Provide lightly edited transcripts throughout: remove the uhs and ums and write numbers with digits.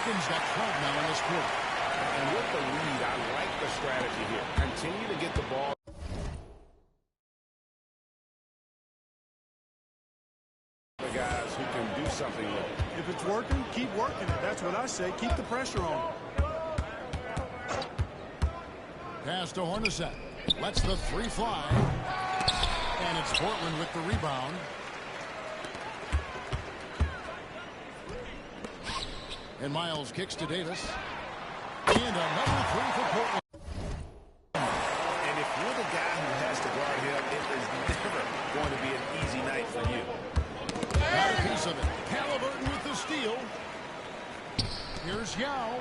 Duncan's got 12 now in this quarter. And with the lead, I like the strategy here. Continue to get the ball. The guys who can do something with it. If it's working, keep working it. That's what I say. Keep the pressure on. Pass to Hornacek. Lets the three fly. And it's Portland with the rebound. And Miles kicks to Davis. And another three for Portland. And if you're the guy who has to guard him, it is never going to be an easy night for you. Got a piece of it. Halliburton with the steal. Here's Yao.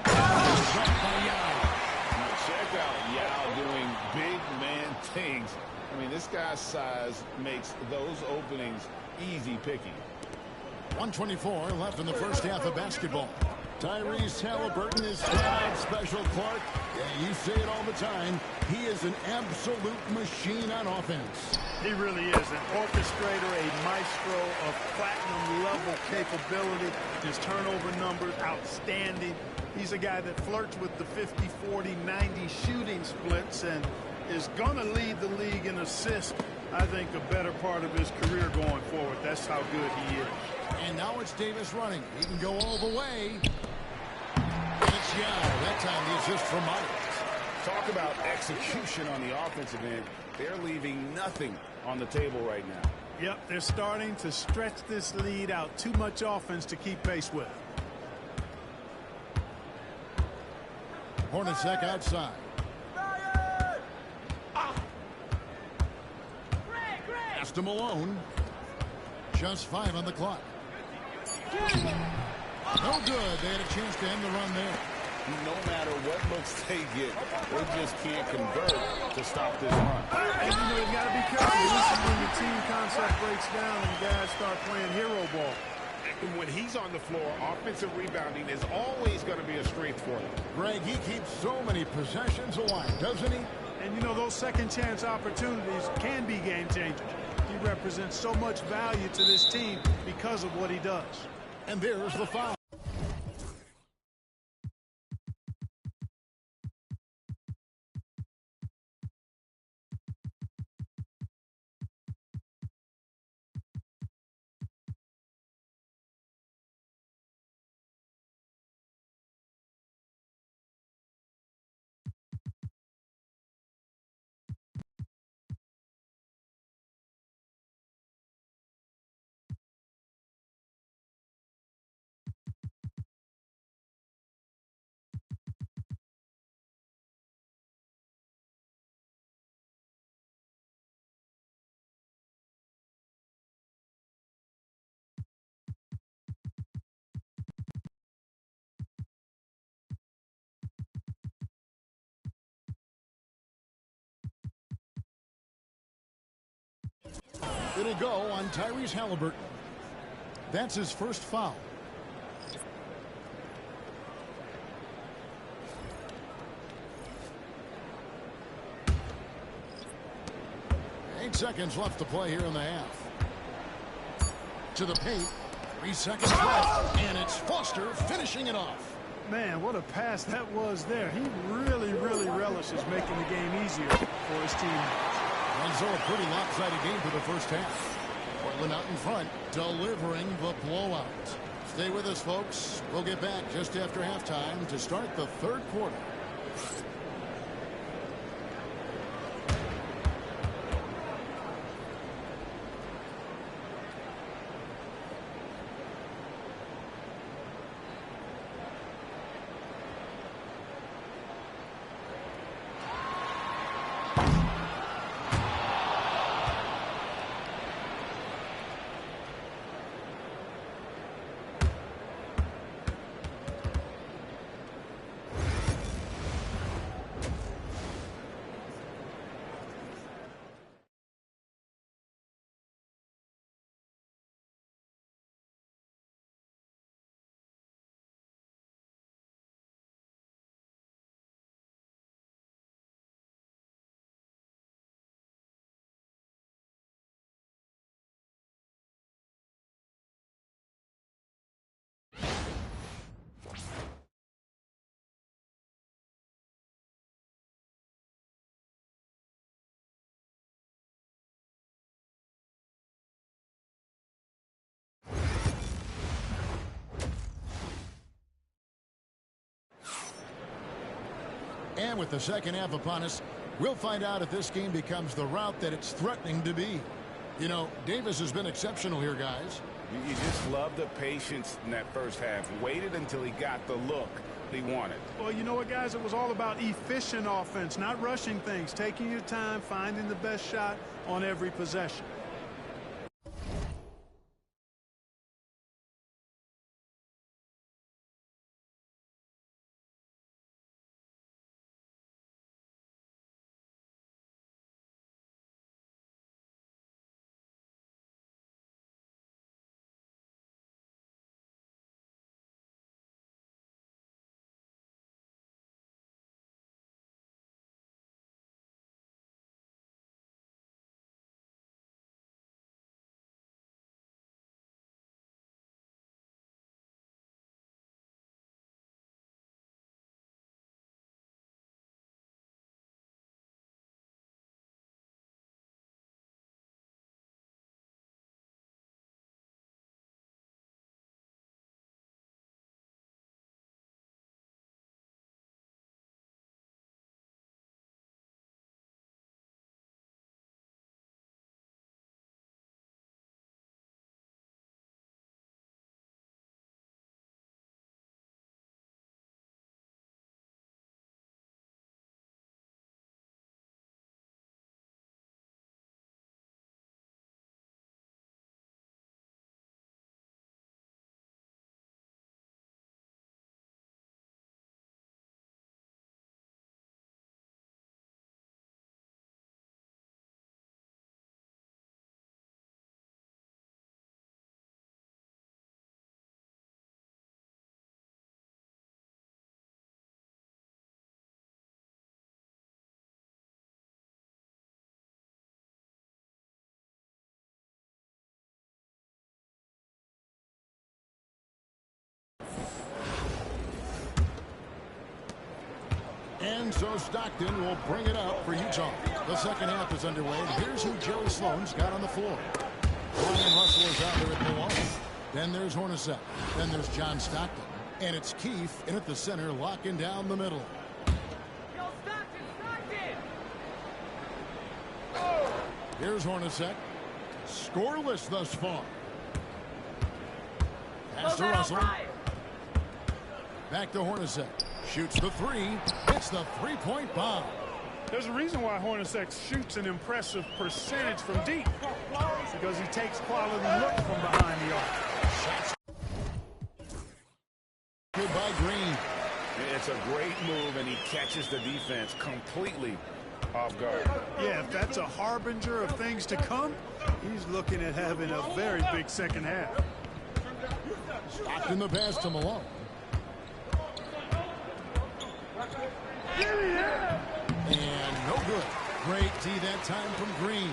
Check out Yao doing big man things. I mean, this guy's size makes those openings easy picking. 1:24 left in the first half of basketball. Tyrese Halliburton is God special, Clark. Yeah, you say it all the time. He is an absolute machine on offense. He really is an orchestrator, a maestro of platinum-level capability. His turnover numbers, outstanding. He's a guy that flirts with the 50, 40, 90 shooting splits and is going to lead the league in assists, I think, a better part of his career going forward. That's how good he is. And now it's Davis running. He can go all the way. And it's Yao. That time the assist from Miles. Talk about execution on the offensive end. They're leaving nothing on the table right now. Yep, they're starting to stretch this lead out. Too much offense to keep pace with. Hornacek outside. Pass to Malone. Just 5 on the clock. No good. They had a chance to end the run there. No matter what looks they get, they just can't convert to stop this run. And you know, you've got to be careful. This is when the team concept breaks down and guys start playing hero ball. And when he's on the floor, offensive rebounding is always going to be a strength for him. Greg, he keeps so many possessions alive, doesn't he? And, you know, those second-chance opportunities can be game changers. He represents so much value to this team because of what he does. And there's the foul. It'll go on Tyrese Halliburton. That's his first foul. Eight seconds left to play here in the half. To the paint. 3 seconds left. And it's Foster finishing it off. Man, what a pass that was there. He really relishes making the game easier for his teammates. And so a pretty lopsided game for the first half. Portland out in front, delivering the blowout. Stay with us, folks. We'll get back just after halftime to start the third quarter. And with the second half upon us, we'll find out if this game becomes the route that it's threatening to be. You know, Davis has been exceptional here, guys. You just love the patience in that first half. Waited until he got the look he wanted. Well, you know what, guys? It was all about efficient offense, not rushing things, taking your time, finding the best shot on every possession. And so Stockton will bring it up for Utah. The second half is underway. Here's who Jerry Sloan's got on the floor. Ryan Russell is out there at Milwaukee. Then there's Hornacek. Then there's John Stockton. And it's Keefe in at the center, locking down the middle. Yo, Stockton! Here's Hornacek. Scoreless thus far. Pass to Russell. Back to Hornacek. Shoots the three. Hits the three-point bomb. There's a reason why Hornacek shoots an impressive percentage from deep. Because he takes quality looks from behind the arc. Good by Green. It's a great move, and he catches the defense completely off guard. Yeah, if that's a harbinger of things to come, he's looking at having a very big second half. Stockton the pass to Malone. And no good. Great D that time from Green.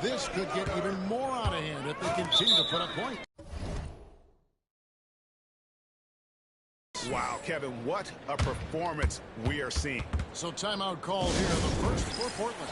This could get even more out of hand if they continue to put up points. Wow, Kevin, what a performance we are seeing. So timeout call here, the first for Portland.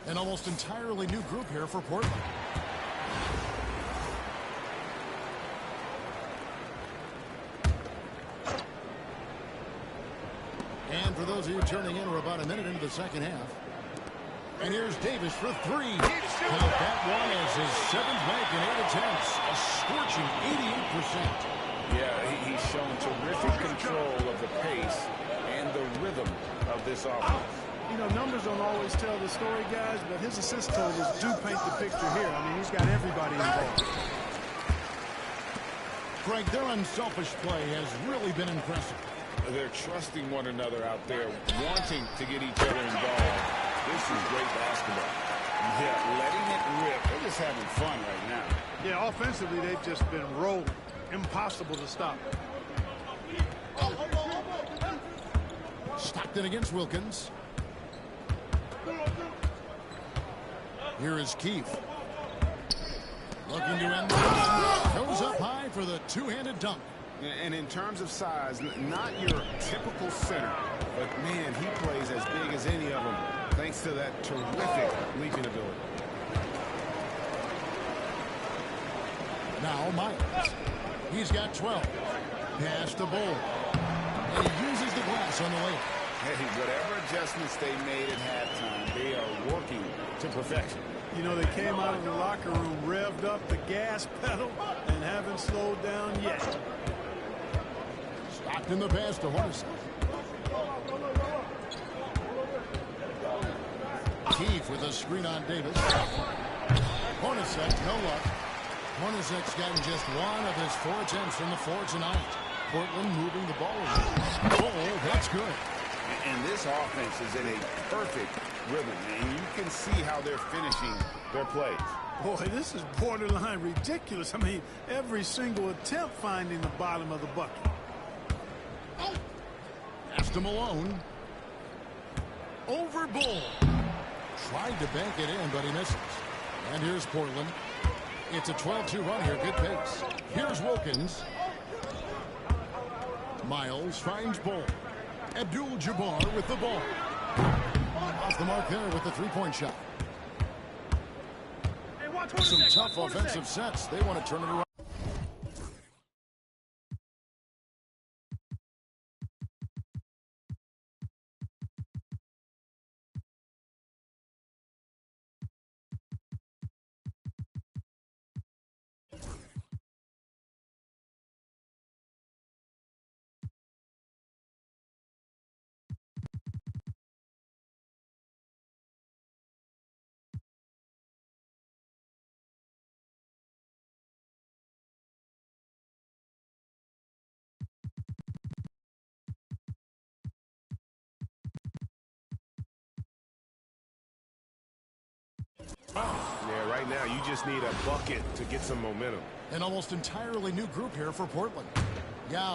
An almost entirely new group here for Portland. And for those of you turning in, we're about a minute into the second half. And here's Davis for three. Count that one as his seventh make in 8 attempts. A scorching 88%. Yeah, he's shown terrific control of the pace and the rhythm of this offense. You know, numbers don't always tell the story, guys, but his assist totals do paint the picture here. I mean, he's got everybody involved. Greg, their unselfish play has really been impressive. They're trusting one another out there, wanting to get each other involved. This is great basketball. Yeah, letting it rip. They're just having fun right now. Yeah, offensively, they've just been rolling. Impossible to stop. Stockton against Wilkins. Here is Keefe. Looking to end the run. Goes up high for the two-handed dunk. And in terms of size, not your typical center. But, man, he plays as big as any of them, thanks to that terrific leaping ability. Now Myers. He's got 12. Pass to Bull. And he uses the glass on the layup. Hey, whatever adjustments they made at halftime, they are working to perfection. You know, they came out of the locker room, revved up the gas pedal, and haven't slowed down yet. Stockton the pass to Hornacek. Keefe with a screen on Davis. Hornacek, no luck. Hornacek's gotten just one of his 4 attempts from the floor tonight. Portland moving the ball around. Oh, that's good. And this offense is in a perfect rhythm, and you can see how they're finishing their plays. Boy, this is borderline ridiculous. I mean, every single attempt finding the bottom of the bucket. Pass to Malone. Over Bull. Tried to bank it in, but he misses. And here's Portland. It's a 12-2 run here. Good pace. Here's Wilkins. Miles finds Bull. Abdul-Jabbar with the ball. Off the mark there with the three-point shot. Some tough offensive sets. They want to turn it around. Yeah, right now you just need a bucket to get some momentum. An almost entirely new group here for Portland. Yeah.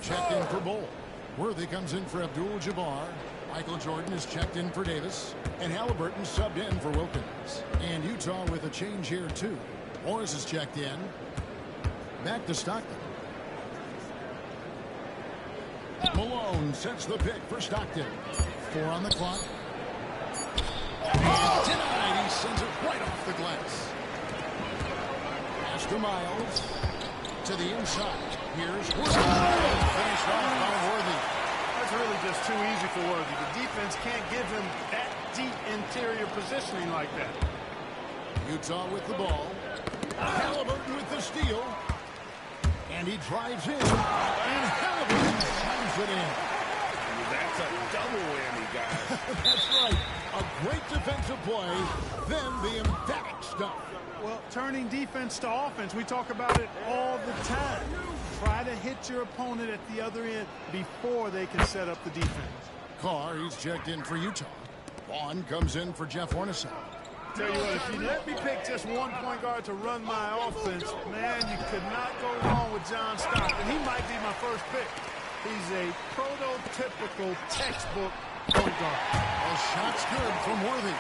Checked in for Bull. Worthy comes in for Abdul-Jabbar. Michael Jordan is checked in for Davis. And Halliburton subbed in for Wilkins. And Utah with a change here, too. Morris is checked in. Back to Stockton. Malone sets the pick for Stockton. 4 on the clock. And denied. He sends it right off the glass. Pass to Miles. To the inside. Here's Worthy. Finished off by Worthy. That's really just too easy for Worthy. The defense can't give him that deep interior positioning like that. Utah with the ball. Halliburton with the steal. And he drives in. And Halliburton slams it in. That's a double whammy, guys. That's right. A great defensive play, then the emphatic stuff. Well, turning defense to offense, we talk about it all the time. Try to hit your opponent at the other end before they can set up the defense. Carr, he's checked in for Utah. Vaughn comes in for Jeff Hornacek. Tell you what, if you let me pick just one point guard to run my offense, man, you could not go wrong with John Stockton. He might be my first pick. He's a prototypical textbook point guard. A shot's good from Worthy.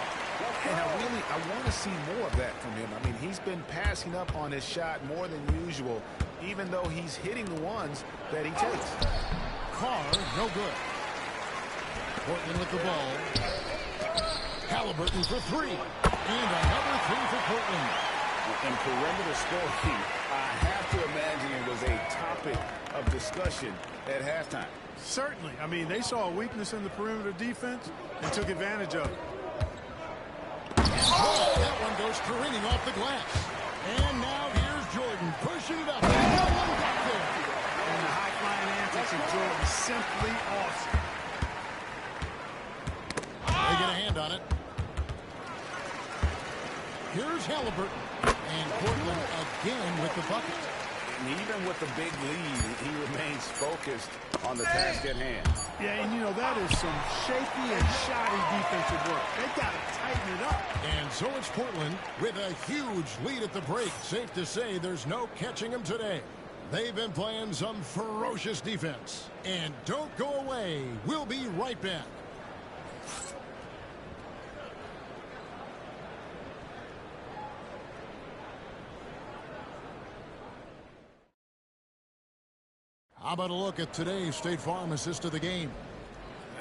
And I want to see more of that from him. I mean, he's been passing up on his shot more than usual, even though he's hitting the ones that he takes. Carr, no good. Portland with the ball. Halliburton for three. And another three for Portland. In perimeter scoring, I have to imagine it was a topic of discussion at halftime. Certainly. I mean, they saw a weakness in the perimeter defense and took advantage of it. That one goes careening off the glass. And now here's Jordan pushing it up. And no one got there. And the high-flying antics of Jordan simply awesome. They get a hand on it. Here's Halliburton. And Portland again with the bucket. And even with the big lead, he remains focused on the task at hand. Yeah, and you know, that is some shaky and shoddy defensive work. They got to tighten it up. And so it's Portland with a huge lead at the break. Safe to say there's no catching them today. They've been playing some ferocious defense. And don't go away. We'll be right back. How about a look at today's State Farm assist of the game?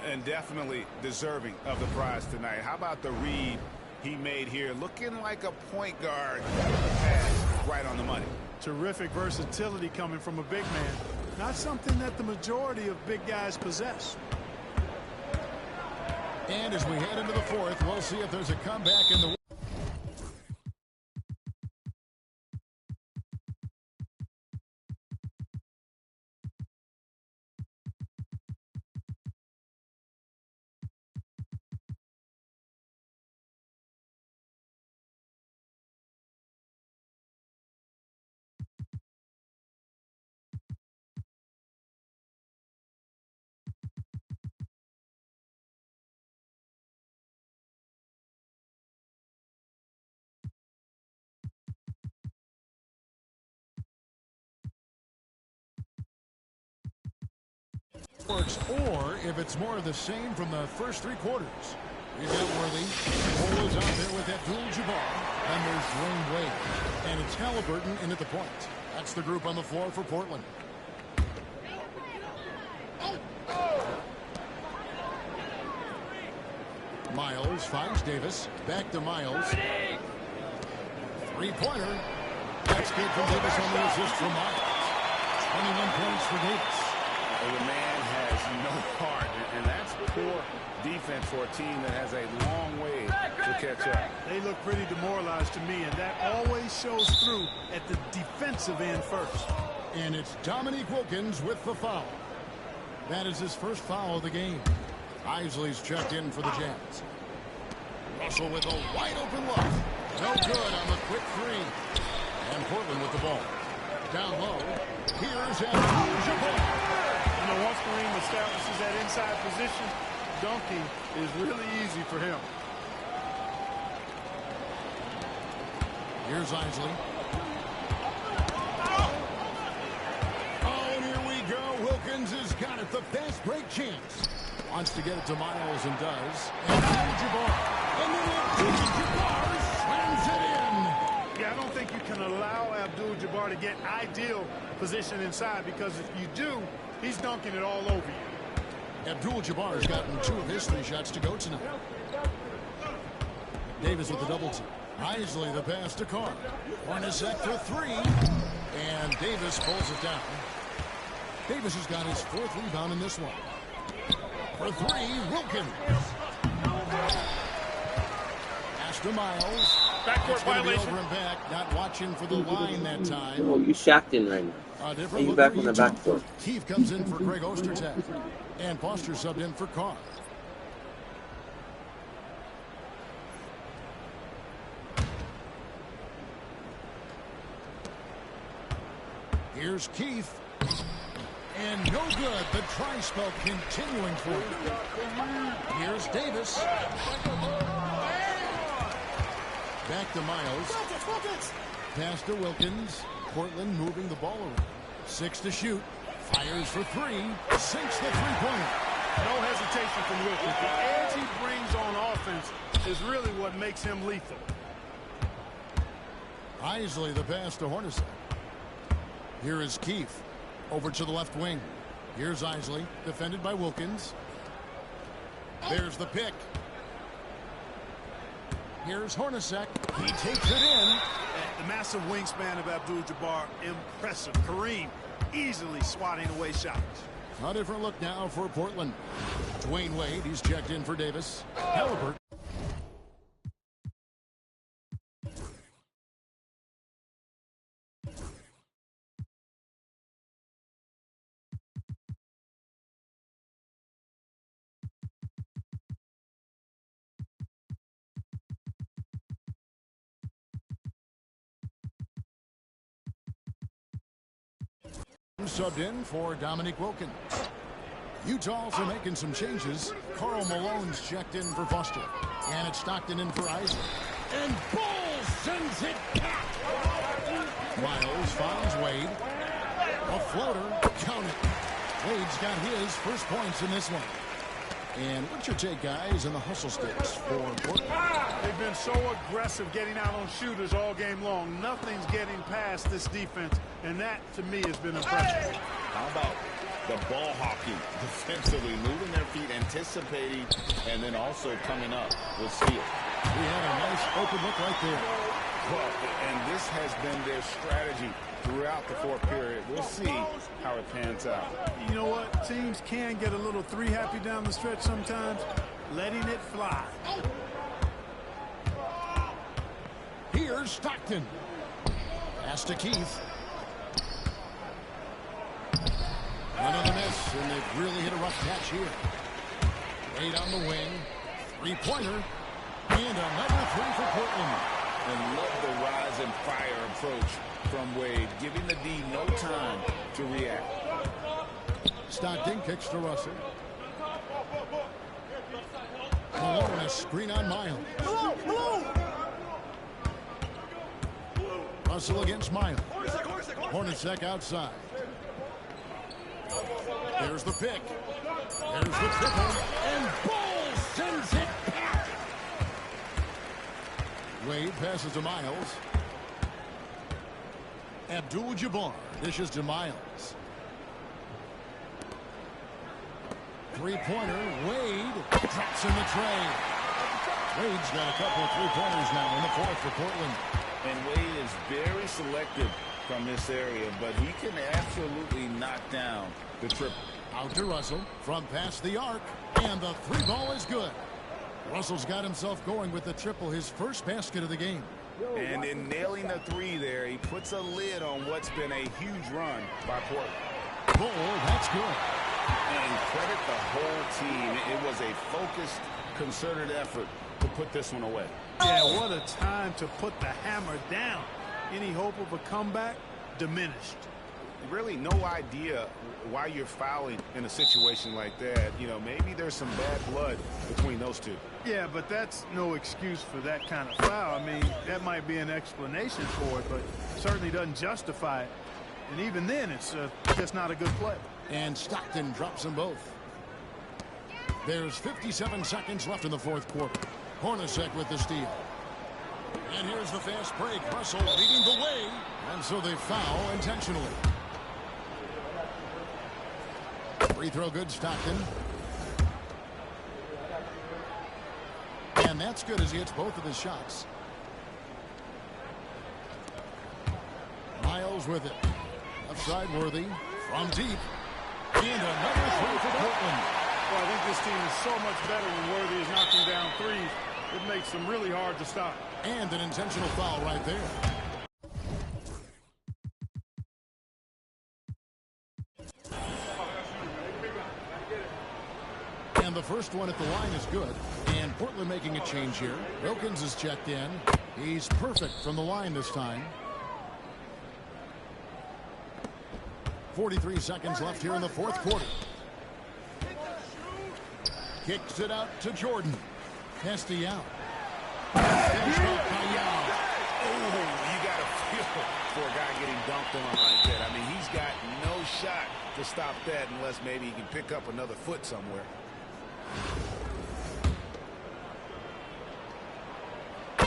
And definitely deserving of the prize tonight. How about the read he made here? Looking like a point guard. Pass right on the money. Terrific versatility coming from a big man. Not something that the majority of big guys possess. And as we head into the fourth, we'll see if there's a comeback in the... works, or if it's more of the same from the first three quarters. We've got Worthy. Cole is out there with Abdul-Jabbar. And there's Dwayne Wade. And it's Halliburton in at the point. That's the group on the floor for Portland. Miles finds Davis. Back to Miles. Three-pointer. That's good from Davis on the assist from Miles. 21 points for Davis. The man has no heart, and that's poor defense for a team that has a long way to catch up. They look pretty demoralized to me, and that always shows through at the defensive end first. And it's Dominique Wilkins with the foul. That is his first foul of the game. Isley's checked in for the Jazz. Russell with a wide-open look. No good on the quick three. And Portland with the ball. Down low. Here's Abdul-Jabbar. You know, once Kareem establishes that inside position, dunking is really easy for him. Here's Isley. Oh, and here we go. Wilkins has got it. The fast break chance. Wants to get it to Miles and does. And Abdul-Jabbar. And then Abdul-Jabbar slams it in. Yeah, I don't think you can allow Abdul-Jabbar to get ideal position inside, because if you do, he's dunking it all over you. Abdul-Jabbar has gotten 2 of his 3 shots to go tonight. Davis with the double team. Isley the pass to Carr. Hornacek for three. And Davis pulls it down. Davis has got his 4th rebound in this one. For three, Wilkins. Pass to Miles. Backcourt It's going to be violation. over and back. Not watching for the line that time. Oh, you shacked in right now. A different He's look back for on the Utah. backcourt. Keefe comes in for Greg Ostertag. And Foster subbed in for Carr. Here's Keefe. And no good. The try spell continuing for him. Here's Davis. Back to Miles. Pass to Wilkins. Portland moving the ball around. 6 to shoot. Fires for three. Sinks the three-pointer. No hesitation from Wilkins. The edge he brings on offense is really what makes him lethal. Isley the pass to Hornacek. Here is Keefe. Over to the left wing. Here's Isley. Defended by Wilkins. There's the pick. Here's Hornacek. He takes it in. The massive wingspan of Abdul-Jabbar, impressive. Kareem easily swatting away shots. A different look now for Portland. Dwayne Wade, he's checked in for Davis. Halliburton. Subbed in for Dominique Wilkins. Utah also making some changes. Karl Malone's checked in for Foster. And it's Stockton in for Isaac. And Bull sends it back. Miles finds Wade. A floater. Count it. Wade's got his first points in this one. And what's your take, guys, in the hustle sticks for Portland? They've been so aggressive getting out on shooters all game long. Nothing's getting past this defense, and that, to me, has been impressive. How about the ball hawking defensively, moving their feet, anticipating, and then also coming up with steals? We had a nice open look right there. Well, and this has been their strategy throughout the fourth period. We'll see how it pans out. You know what? Teams can get a little three-happy down the stretch sometimes, letting it fly. Here's Stockton. Pass to Keefe. Another miss, and they've really hit a rough catch here. Wade on the wing. Three-pointer. And another three for Portland. And love the rise and fire approach from Wade, giving the D no time to react. Stockton kicks to Russell. Malone, a screen on Miles. Russell against Miles. Hornacek outside. There's the pick. There's the triple. And Bull sends it back. Wade passes to Miles. Abdul-Jabbar dishes to Miles. Three-pointer. Wade drops in the tray. Wade's got a couple of three-pointers now in the fourth for Portland. And Wade is very selective from this area, but he can absolutely knock down the triple. Out to Russell from past the arc, and the three ball is good. Russell's got himself going with the triple, his first basket of the game. And in nailing the three there, he puts a lid on what's been a huge run by Portland. Bull, that's good. And credit the whole team. It was a focused, concerted effort to put this one away. Yeah, what a time to put the hammer down. Any hope of a comeback? Diminished. Really no idea why you're fouling in a situation like that. You know, maybe there's some bad blood between those two. Yeah, but that's no excuse for that kind of foul. I mean, that might be an explanation for it, but certainly doesn't justify it. And even then, it's just not a good play. And Stockton drops them both. There's 57 seconds left in the fourth quarter. Hornacek with the steal. And here's the fast break. Russell leading the way. And so they foul intentionally. Free throw good, Stockton. And that's good as he hits both of his shots. Miles with it. Left side Worthy from deep. And another three for Portland. Well, I think this team is so much better when Worthy is knocking down threes. It makes them really hard to stop. And an intentional foul right there. And the first one at the line is good. And Portland making a change here. Wilkins is checked in. He's perfect from the line this time. 43 seconds left here in the fourth quarter. Kicks it out to Jordan. Testy out. Finished off by Yao. Oh, you got to feel for a guy getting dunked on like that. I mean, he's got no shot to stop that unless maybe he can pick up another foot somewhere.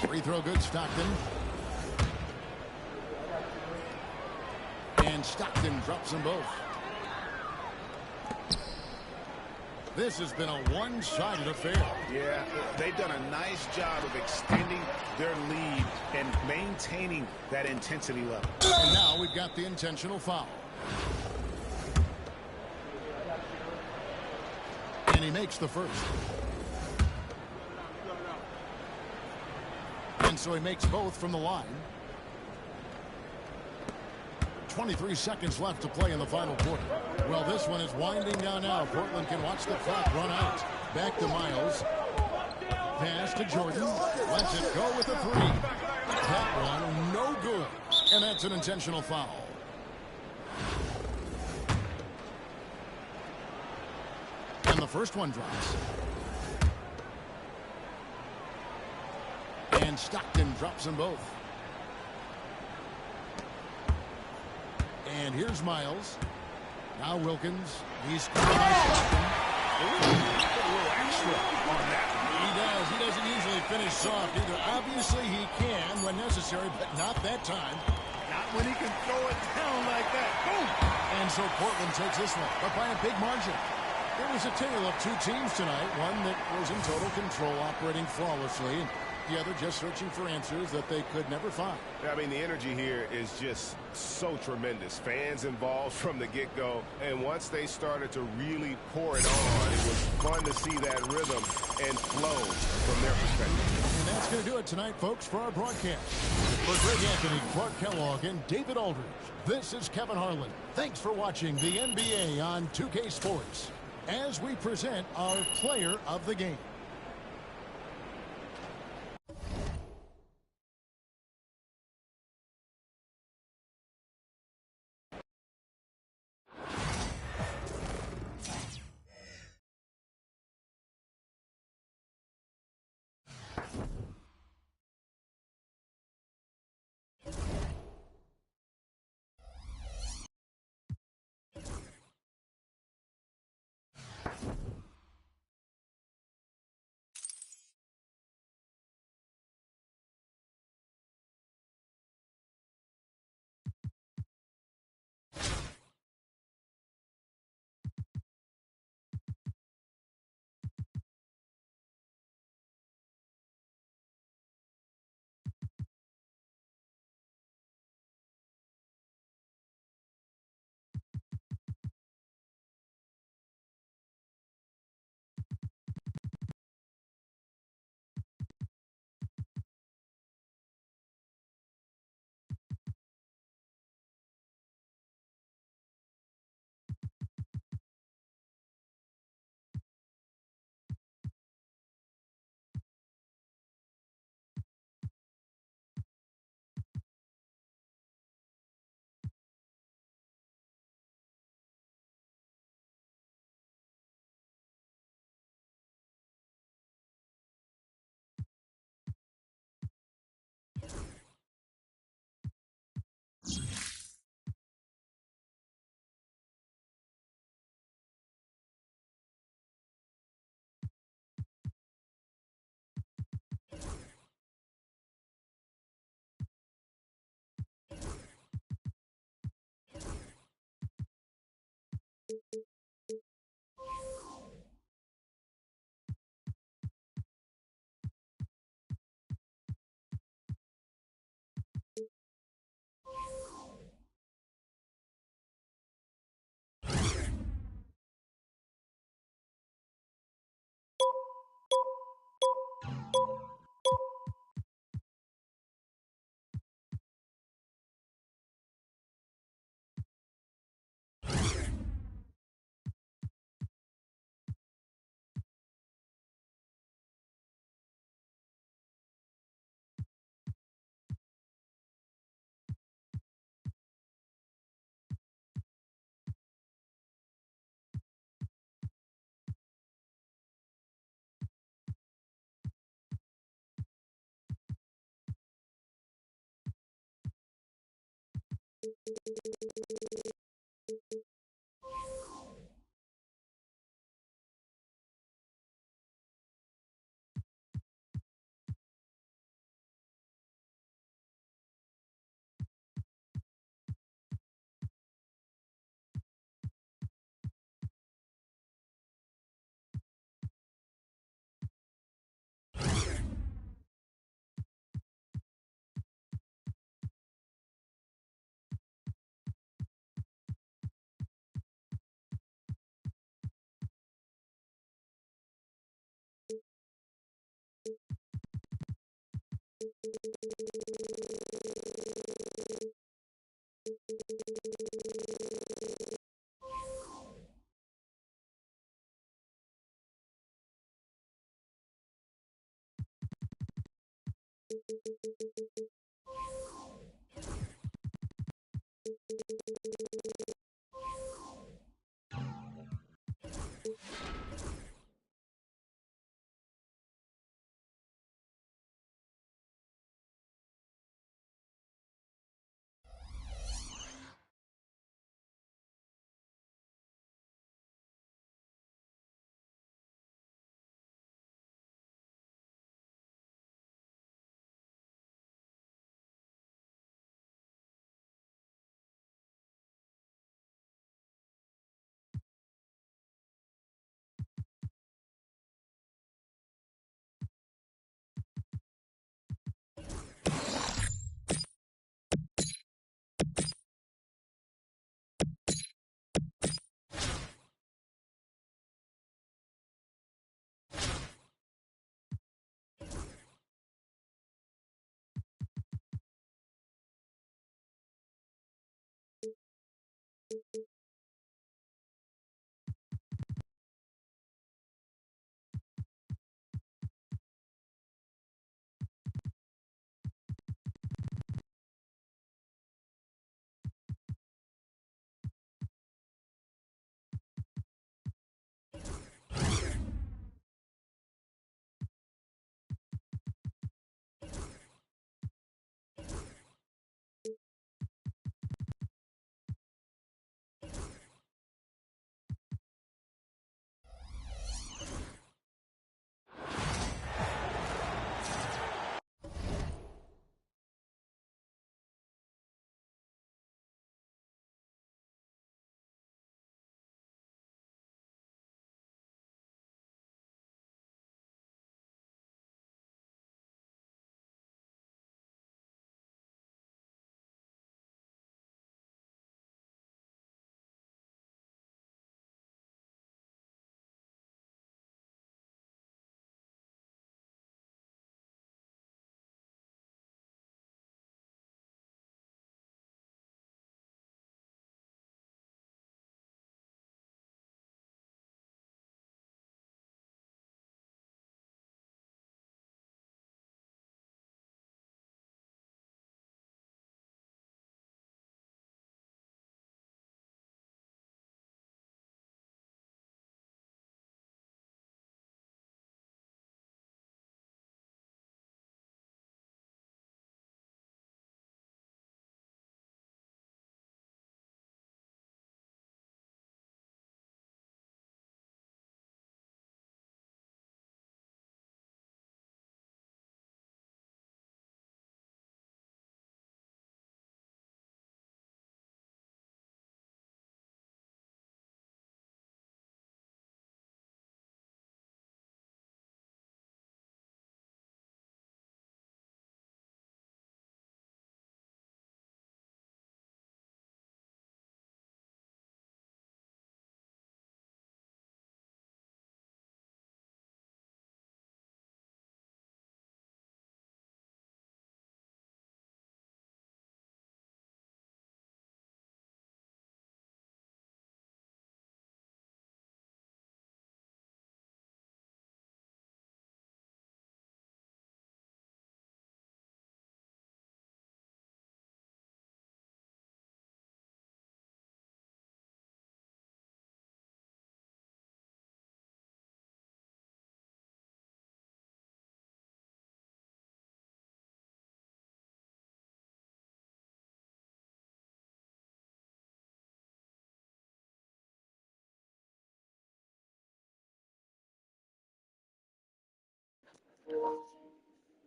Free throw good, Stockton. And Stockton drops them both. This has been a one-sided affair. Yeah, they've done a nice job of extending their lead and maintaining that intensity level. And now we've got the intentional foul. And he makes the first. And so he makes both from the line. 23 seconds left to play in the final quarter. Well, this one is winding down now. Portland can watch the clock run out. Back to Miles. Pass to Jordan. Lets it go with a three. That one, no good. And that's an intentional foul. And the first one drops. And Stockton drops them both. And here's Miles. Now Wilkins. He's coming by Stockton. A little extra on that one. He does. He doesn't usually finish soft either. Obviously he can when necessary, but not that time. Not when he can throw it down like that. Boom! And so Portland takes this one, but by a big margin. It was a tale of two teams tonight. One that was in total control, operating flawlessly, and the other just searching for answers that they could never find. I mean, the energy here is just so tremendous. Fans involved from the get-go, and once they started to really pour it on, it was fun to see that rhythm and flow from their perspective. And that's going to do it tonight, folks, for our broadcast. For Greg Anthony, Clark Kellogg, and David Aldridge, this is Kevin Harlan. Thanks for watching the NBA on 2K Sports as we present our player of the game.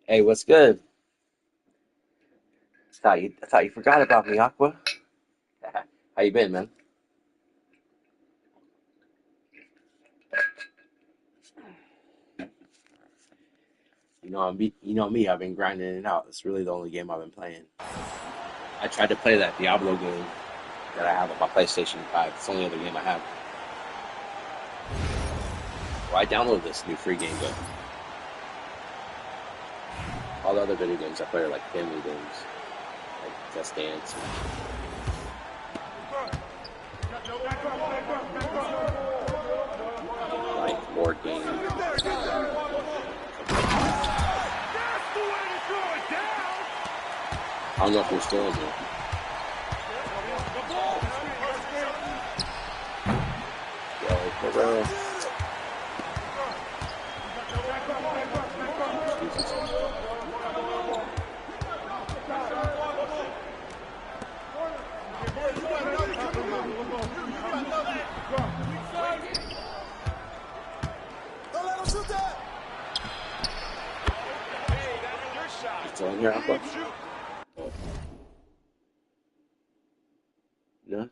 Hey, what's good? I thought you forgot about me, Aqua. How you been, man? You know me. I've been grinding it out. It's really the only game I've been playing. I tried to play that Diablo game that I have on my PlayStation 5. It's the only other game I have. Well, I downloaded this new free game, but All the other video games I play are like family games, like Just Dance. Like board games. I don't know if you're still in there. Yo, for real. Still in here, Aqua? Oh. No?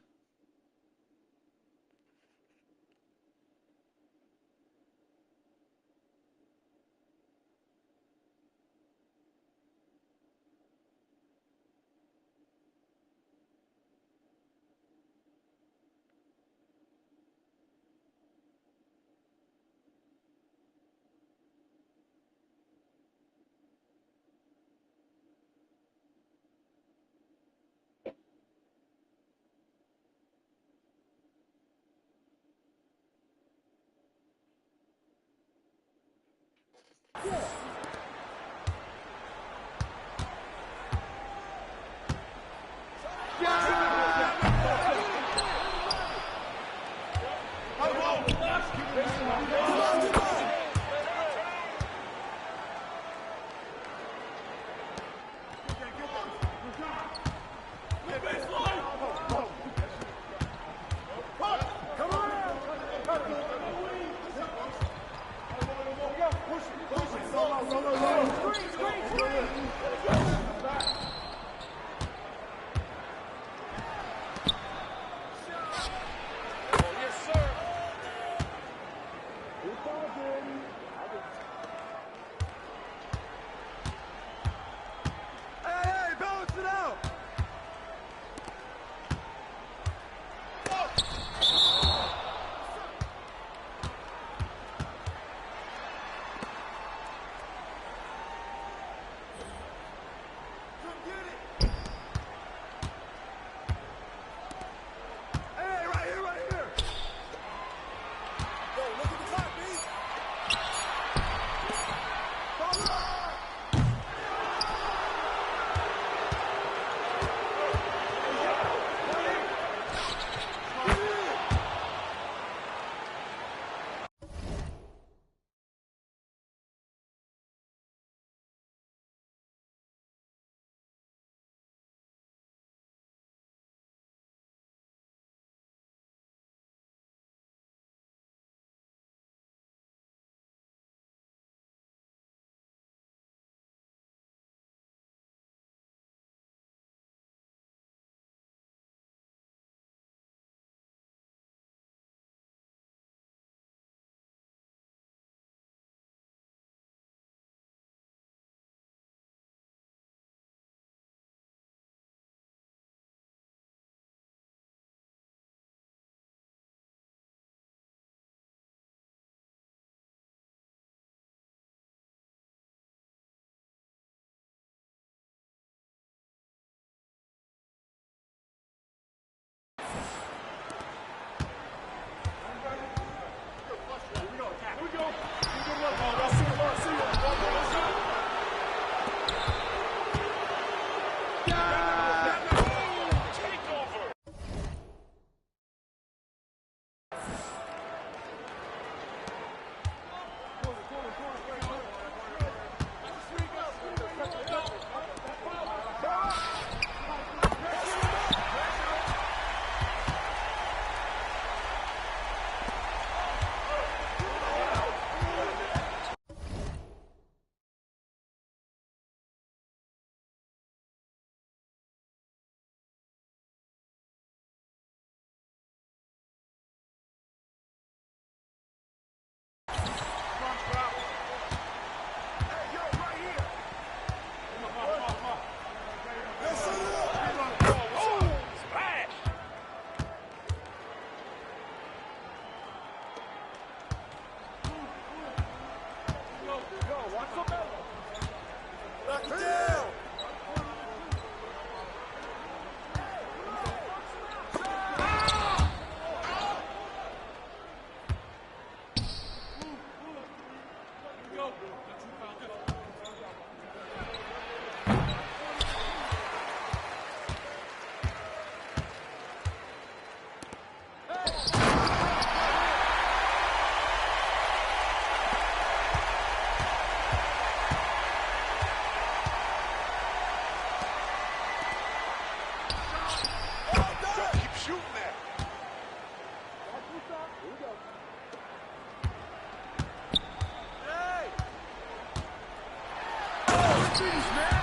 Jeez, man.